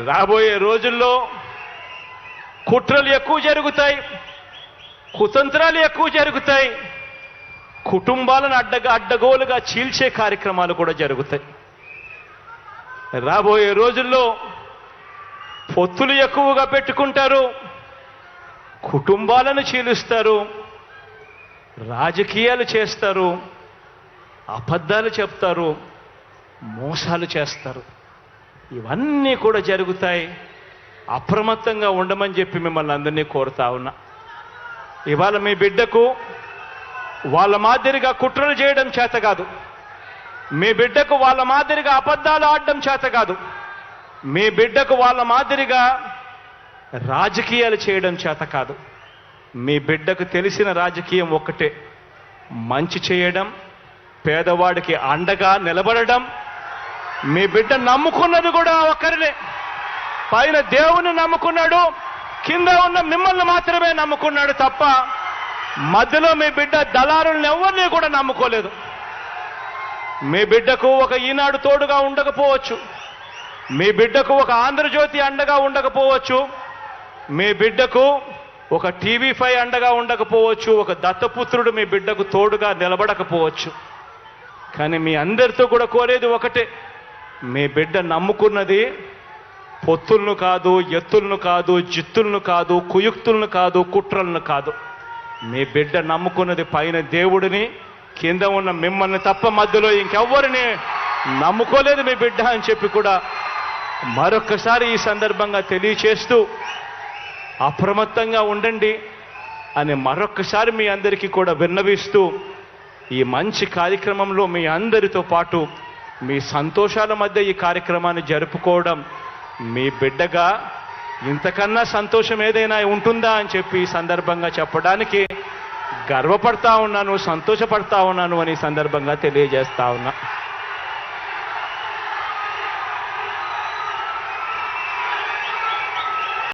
రాబోయే రోజుల్లో కుట్రలు ఎక్కువ జరుగుతాయి, కుతంత్రాలు ఎక్కువ జరుగుతాయి, కుటుంబాలను అడ్డగోలుగా చీల్చే కార్యక్రమాలు కూడా జరుగుతాయి. రాబోయే రోజుల్లో పొత్తులు ఎక్కువగా పెట్టుకుంటారు, కుటుంబాలను చీలుస్తారు, రాజకీయాలు చేస్తారు, అబద్ధాలు చెప్తారు, మోసాలు చేస్తారు. ఇవన్నీ కూడా జరుగుతాయి. అప్రమత్తంగా ఉండమని చెప్పి మిమ్మల్ని అందరినీ కోరుతా ఉన్నా. ఇవాళ మీ బిడ్డకు వాళ్ళ మాదిరిగా కుట్రలు చేయడం చేత కాదు, మీ బిడ్డకు వాళ్ళ మాదిరిగా అబద్ధాలు ఆడడం చేత కాదు, మీ బిడ్డకు వాళ్ళ మాదిరిగా రాజకీయాలు చేయడం చేత కాదు. మీ బిడ్డకు తెలిసిన రాజకీయం ఒక్కటే, మంచి చేయడం, పేదవాడికి అండగా నిలబడడం. మీ బిడ్డ నమ్ముకున్నది కూడా ఒకరినే, పైన దేవుని నమ్ముకున్నాడు, కింద ఉన్న మిమ్మల్ని మాత్రమే నమ్ముకున్నాడు తప్ప మధ్యలో మీ బిడ్డ దళారులను ఎవరిని కూడా నమ్ముకోలేదు. మీ బిడ్డకు ఒక ఈనాడు తోడుగా ఉండకపోవచ్చు, మీ బిడ్డకు ఒక ఆంధ్రజ్యోతి అండగా ఉండకపోవచ్చు, మీ బిడ్డకు ఒక టీవీ5 అండగా ఉండకపోవచ్చు, ఒక దత్తపుత్రుడు మీ బిడ్డకు తోడుగా నిలబడకపోవచ్చు. కానీ మీ అందరితో కూడా కోరేది ఒకటే, మీ బిడ్డ నమ్ముకున్నది పొత్తులను కాదు, ఎత్తులను కాదు, జిత్తులను కాదు, కుయుక్తులను కాదు, కుట్రలను కాదు. మీ బిడ్డ నమ్ముకున్నది పైన దేవుడిని, కింద ఉన్న మిమ్మల్ని తప్ప మధ్యలో ఇంకెవ్వరిని నమ్ముకోలేదు మీ బిడ్డ అని చెప్పి కూడా మరొక్కసారి ఈ సందర్భంగా తెలియచేస్తూ అప్రమత్తంగా ఉండండి అని మరొక్కసారి మీ అందరికీ కూడా విన్నవిస్తూ, ఈ మంచి కార్యక్రమంలో మీ అందరితో పాటు మీ సంతోషాల మధ్య ఈ కార్యక్రమాన్ని జరుపుకోవడం మీ బిడ్డగా ఇంతకన్నా సంతోషం ఏదైనా ఉంటుందా అని చెప్పి ఈ సందర్భంగా చెప్పడానికి గర్వపడతా ఉన్నాను, సంతోషపడతా ఉన్నాను అని సందర్భంగా తెలియజేస్తా ఉన్నా.